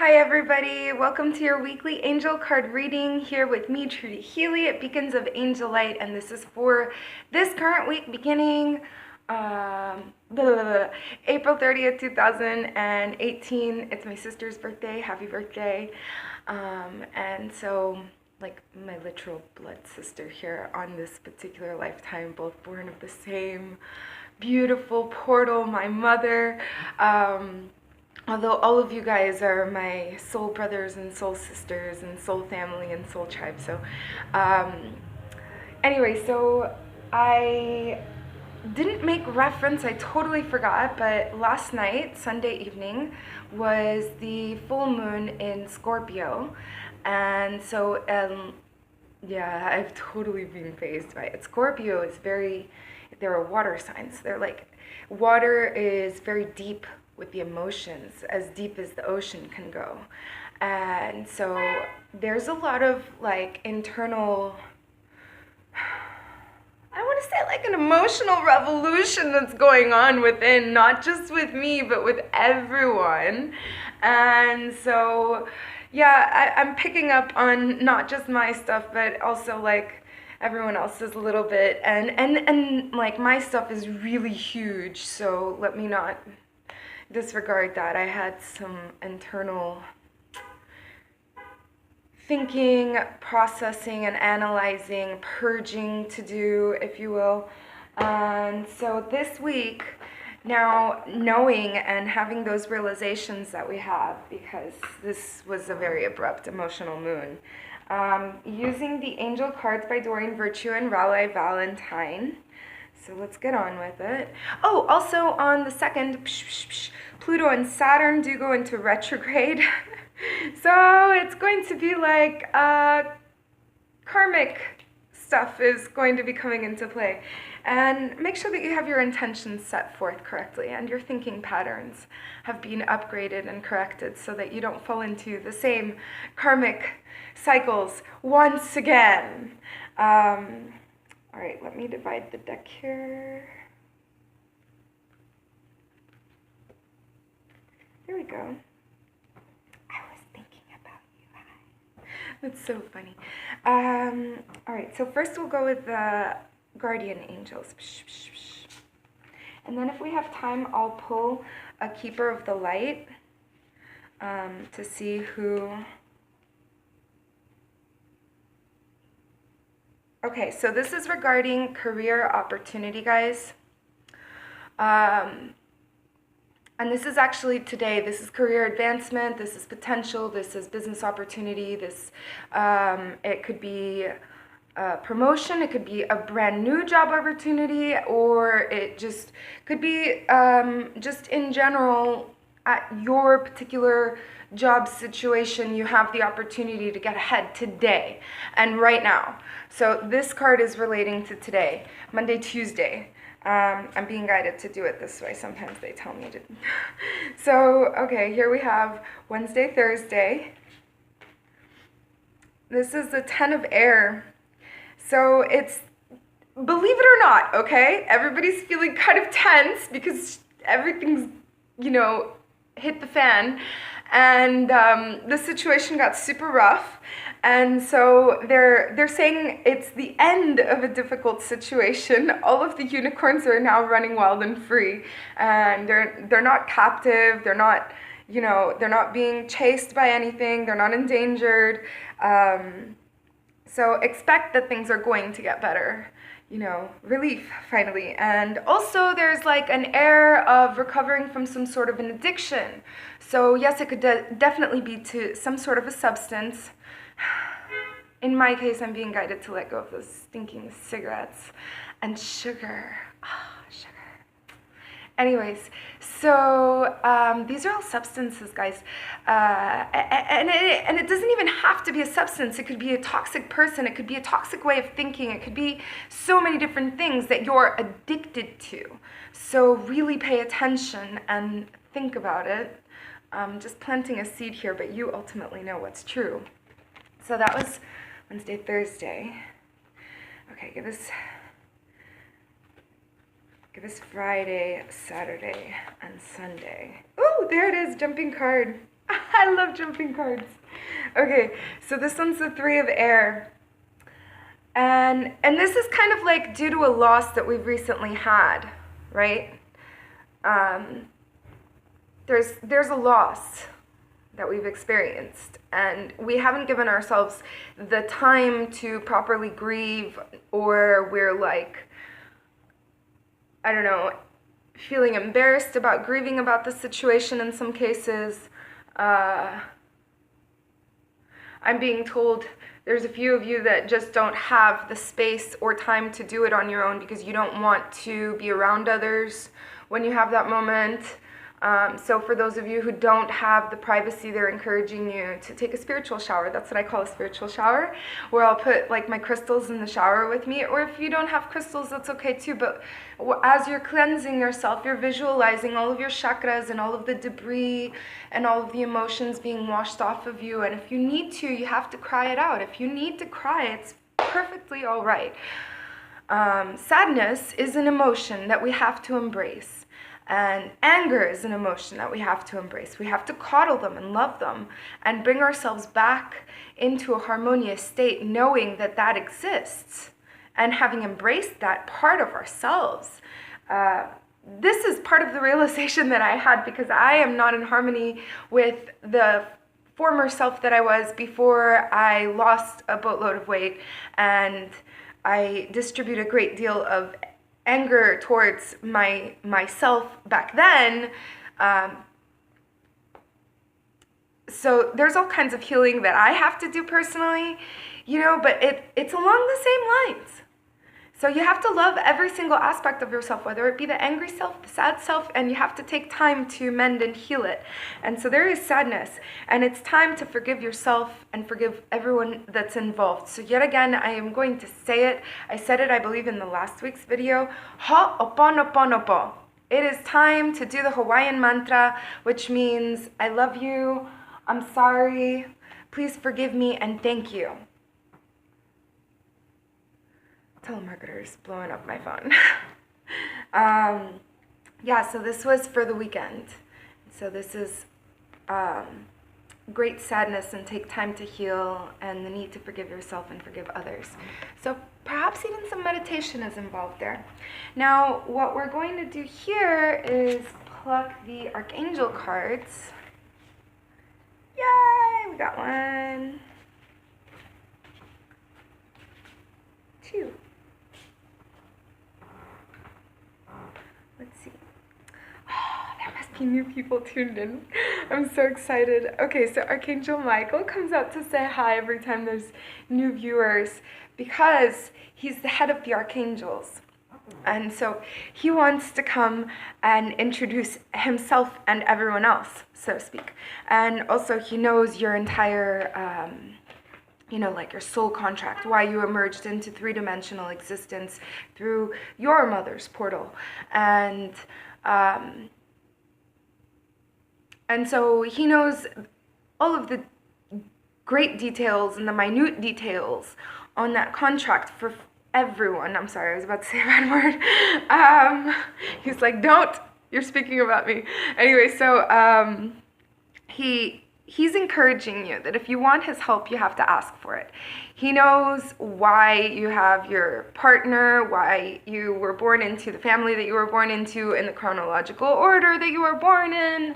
Hi everybody, welcome to your weekly angel card reading here with me, Trudy Healy at Beacons of Angel Light, and this is for this current week beginning April 30th, 2018. It's my sister's birthday. Happy birthday. And so, like, my literal blood sister here on this particular lifetime, both born of the same beautiful portal, my mother. Although all of you guys are my soul brothers and soul sisters and soul family and soul tribe. So anyway, so I didn't make reference, I totally forgot, but last night, Sunday evening, was the full moon in Scorpio. And so, yeah, I've totally been phased by it. Scorpio is there are water signs. They're like, water is very deep with the emotions, as deep as the ocean can go. And so there's a lot of like internal, I want to say like an emotional revolution that's going on within, not just with me, but with everyone. And so, yeah, I'm picking up on not just my stuff, but also like everyone else's a little bit. And like my stuff is really huge, so let me not disregard that. I had some internal thinking, processing, and analyzing, purging to do, if you will. And so this week, now knowing and having those realizations that we have, because this was a very abrupt emotional moon, using the angel cards by Doreen Virtue and Raleigh Valentine. So let's get on with it. Oh, also on the 2nd, Pluto and Saturn do go into retrograde. So it's going to be like karmic stuff is going to be coming into play. And make sure that you have your intentions set forth correctly and your thinking patterns have been upgraded and corrected so that you don't fall into the same karmic cycles once again. All right, let me divide the deck here. There we go. I was thinking about you. Hi. That's so funny. All right, so first we'll go with the guardian angels. And then if we have time, I'll pull a keeper of the light to see who... Okay, so this is regarding career opportunity, guys. And this is actually today. This is career advancement. This is potential. This is business opportunity. This, it could be a promotion. It could be a brand new job opportunity, or it just could be just in general at your particular job situation, you have the opportunity to get ahead today and right now. So this card is relating to today, Monday, Tuesday. I'm being guided to do it this way. Sometimes they tell me to. So, okay, here we have Wednesday, Thursday. This is the 10 of air. So it's, believe it or not, okay, everybody's feeling kind of tense because everything's, hit the fan. And the situation got super rough, and so they're saying it's the end of a difficult situation. All of the unicorns are now running wild and free, and they're not captive. They're not, they're not being chased by anything. They're not endangered. So expect that things are going to get better. Relief, finally. And also there's like an air of recovering from some sort of an addiction. So yes, it could definitely be to some sort of a substance. In my case, I'm being guided to let go of those stinking cigarettes and sugar. Sugar. Anyways, so these are all substances, guys, and it doesn't even have to be a substance. It could be a toxic person. It could be a toxic way of thinking. It could be so many different things that you're addicted to. So really pay attention and think about it. Just planting a seed here, but you ultimately know what's true. So that was Wednesday, Thursday. Okay, give us Friday, Saturday, and Sunday. Oh, there it is, jumping card. I love jumping cards. Okay, so this one's the Three of Air. And this is kind of like due to a loss that we've recently had, right? There's a loss that we've experienced, and we haven't given ourselves the time to properly grieve, or we're like, I don't know, feeling embarrassed about grieving about the situation in some cases. I'm being told there's a few of you that just don't have the space or time to do it on your own because you don't want to be around others when you have that moment. So for those of you who don't have the privacy, they're encouraging you to take a spiritual shower. That's what I call a spiritual shower, where I'll put like my crystals in the shower with me. Or if you don't have crystals, that's okay too. But as you're cleansing yourself, you're visualizing all of your chakras and all of the debris and all of the emotions being washed off of you. And if you need to, you have to cry it out. If you need to cry, it's perfectly all right. Sadness is an emotion that we have to embrace. And anger is an emotion that we have to embrace. We have to coddle them and love them and bring ourselves back into a harmonious state, knowing that that exists and having embraced that part of ourselves. This is part of the realization that I had because I am not in harmony with the former self that I was before I lost a boatload of weight, and I distribute a great deal of anger towards myself back then. So there's all kinds of healing that I have to do personally, but it's along the same lines. So you have to love every single aspect of yourself, whether it be the angry self, the sad self, and you have to take time to mend and heal it. And so there is sadness, and it's time to forgive yourself and forgive everyone that's involved. So yet again, I am going to say it. I said it, I believe, in the last week's video. Ho'oponoponopo. It is time to do the Hawaiian mantra, which means I love you, I'm sorry, please forgive me, and thank you. Telemarketers blowing up my phone. So this was for the weekend. So this is great sadness and take time to heal and the need to forgive yourself and forgive others. So perhaps even some meditation is involved there. Now, what we're going to do here is pluck the Archangel cards. Yay! We got 1, 2. Let's see. Oh, there must be new people tuned in. I'm so excited. Okay, so Archangel Michael comes out to say hi every time there's new viewers because he's the head of the archangels. And so he wants to come and introduce himself and everyone else, so to speak. And also he knows your entire like your soul contract, why you emerged into three-dimensional existence through your mother's portal. And so he knows all of the great details and the minute details on that contract for everyone. I'm sorry, I was about to say a bad word. He's like, don't, you're speaking about me. Anyway, so he's encouraging you that if you want his help, you have to ask for it. He knows why you have your partner, why you were born into the family that you were born into in the chronological order that you were born in,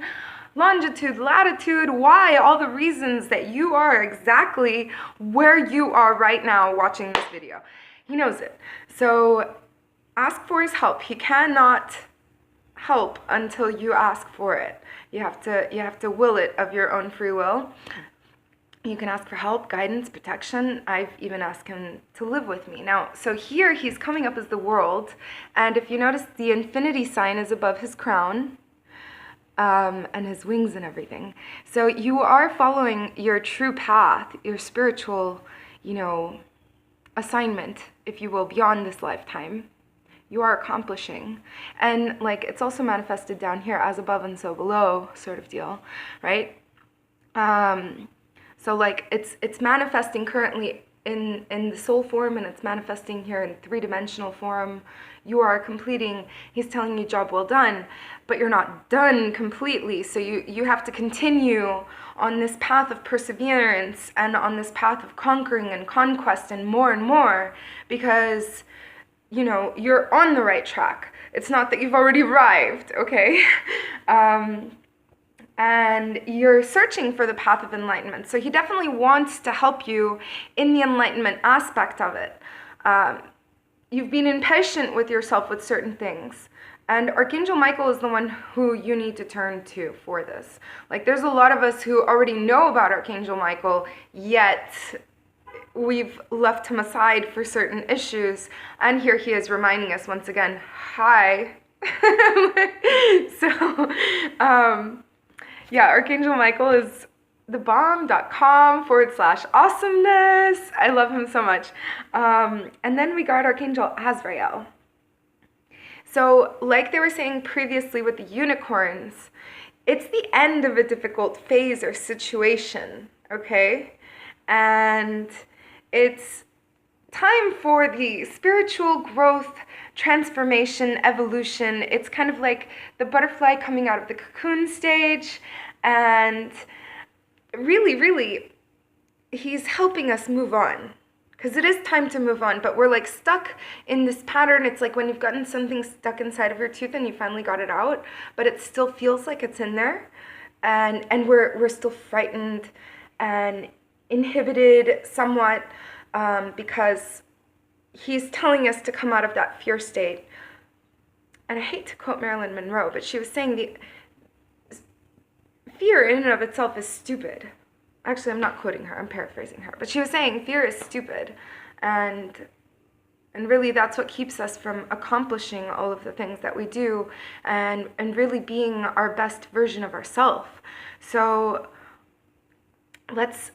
longitude, latitude, why, all the reasons that you are exactly where you are right now watching this video. He knows it. So ask for his help. He cannot help until you ask for it. You have to will it of your own free will. You can ask for help, guidance, protection. I've even asked him to live with me. Now, so here he's coming up as the world, and if you notice, the infinity sign is above his crown, and his wings and everything. So you are following your true path, your spiritual, assignment, if you will, beyond this lifetime. You are accomplishing. And it's also manifested down here, as above and so below sort of deal, right? So it's manifesting currently in the soul form, and it's manifesting here in three-dimensional form. You are completing. He's telling you, job well done, but you're not done completely. So you have to continue on this path of perseverance and on this path of conquering and conquest and more, because you're on the right track. It's not that you've already arrived, okay? And you're searching for the path of enlightenment. So he definitely wants to help you in the enlightenment aspect of it. You've been impatient with yourself with certain things. And Archangel Michael is the one who you need to turn to for this. Like, there's a lot of us who already know about Archangel Michael, yet we've left him aside for certain issues. And here he is reminding us once again, hi. Yeah, Archangel Michael is thebomb.com/awesomeness. I love him so much. And then we got Archangel Azrael. So like they were saying previously with the unicorns, it's the end of a difficult phase or situation, okay? And it's time for the spiritual growth, transformation, evolution. It's kind of like the butterfly coming out of the cocoon stage, and really, he's helping us move on, because it is time to move on, but we're like stuck in this pattern. It's like when you've gotten something stuck inside of your tooth and you finally got it out, but it still feels like it's in there, and we're still frightened and inhibited somewhat, because he's telling us to come out of that fear state. And I hate to quote Marilyn Monroe, but she was saying the fear in and of itself is stupid. Actually, I'm not quoting her, I'm paraphrasing her. But she was saying fear is stupid. And really that's what keeps us from accomplishing all of the things that we do and really being our best version of ourselves. So let's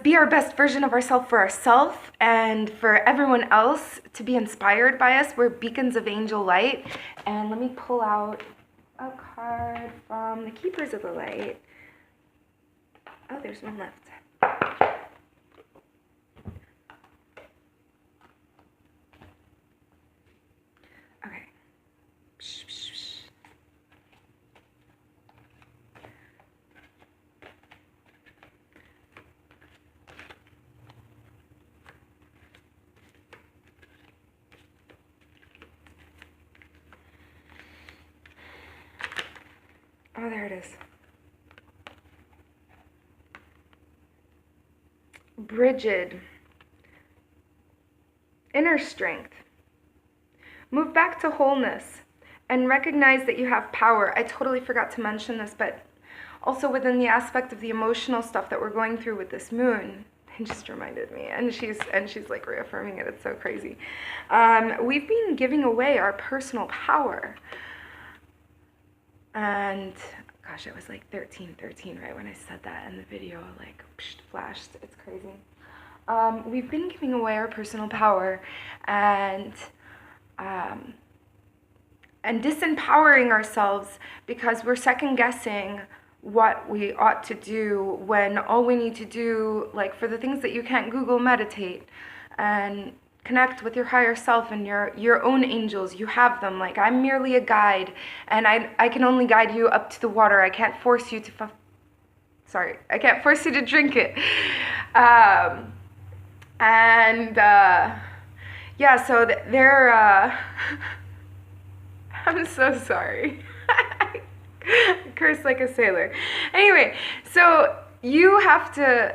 be our best version of ourselves for ourselves and for everyone else to be inspired by us. We're beacons of angel light. And let me pull out a card from the Keepers of the Light. Oh, there's one left. Okay. Oh, there it is. Brigid. Inner strength. Move back to wholeness and recognize that you have power. I totally forgot to mention this, but also within the aspect of the emotional stuff that we're going through with this moon, it just reminded me, and she's like reaffirming it. It's so crazy. We've been giving away our personal power. And gosh, it was like 13:13 right when I said that in the video, like flashed. It's crazy. We've been giving away our personal power and disempowering ourselves because we're second guessing what we ought to do, when all we need to do, like for the things that you can't Google, meditate and connect with your higher self and your own angels. You have them. Like, I'm merely a guide, and I can only guide you up to the water. I can't force you to I can't force you to drink it. Yeah, so they're I'm so sorry. I curse like a sailor. Anyway, so you have to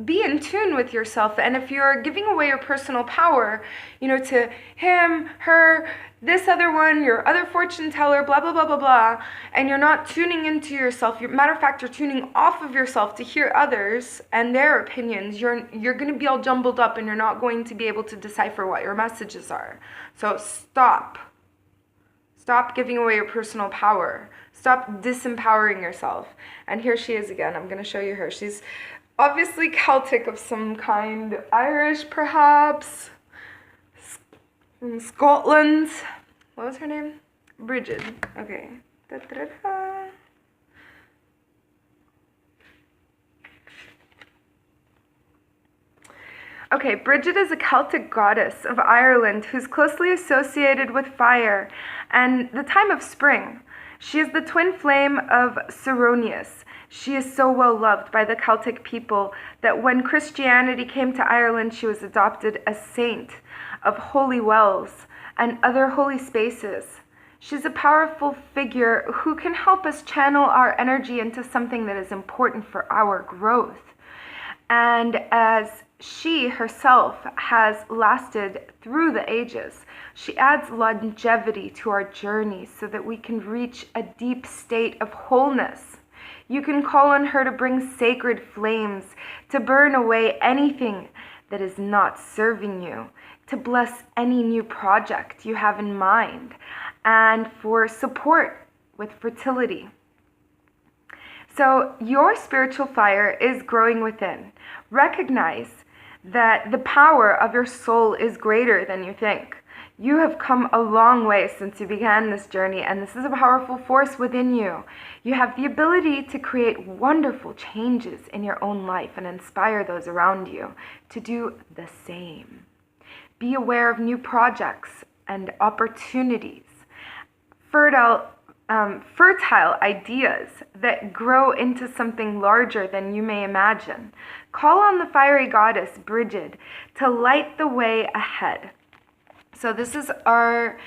be in tune with yourself, and if you're giving away your personal power, to him, her, this other one, your other fortune teller, blah, blah, blah, blah, blah, and you're not tuning into yourself, matter of fact, you're tuning off of yourself to hear others and their opinions, you're going to be all jumbled up and you're not going to be able to decipher what your messages are. So stop giving away your personal power. Stop disempowering yourself. And here she is again. I'm going to show you her. She's obviously Celtic of some kind, Irish perhaps, from Scotland. What was her name? Brigid. Okay. Da-da-da-da. Okay, Bridget is a Celtic goddess of Ireland who's closely associated with fire and the time of spring. She is the twin flame of Cernunnos. She is so well loved by the Celtic people that when Christianity came to Ireland, she was adopted as saint of holy wells and other holy spaces. She's a powerful figure who can help us channel our energy into something that is important for our growth. And as she herself has lasted through the ages, she adds longevity to our journey so that we can reach a deep state of wholeness. You can call on her to bring sacred flames, to burn away anything that is not serving you, to bless any new project you have in mind, and for support with fertility. So your spiritual fire is growing within. Recognize that the power of your soul is greater than you think. You have come a long way since you began this journey, and this is a powerful force within you. You have the ability to create wonderful changes in your own life and inspire those around you to do the same. Be aware of new projects and opportunities, fertile ideas that grow into something larger than you may imagine. Call on the fiery goddess Bridget to light the way ahead. So this is our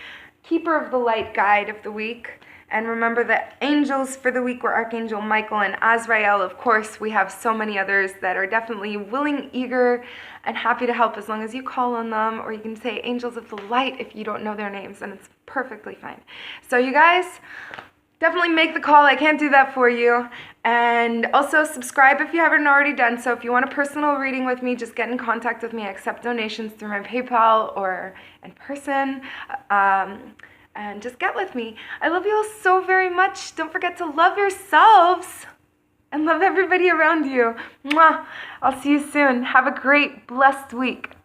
Keeper of the Light guide of the week. And remember that angels for the week were Archangel Michael and Azrael. Of course, we have so many others that are definitely willing, eager, and happy to help as long as you call on them. Or you can say angels of the light if you don't know their names, and it's perfectly fine. So you guys, definitely make the call. I can't do that for you. And also subscribe if you haven't already done so. If you want a personal reading with me, just get in contact with me. I accept donations through my PayPal or in person. And just get with me. I love you all so very much. Don't forget to love yourselves and love everybody around you. Mwah. I'll see you soon. Have a great, blessed week.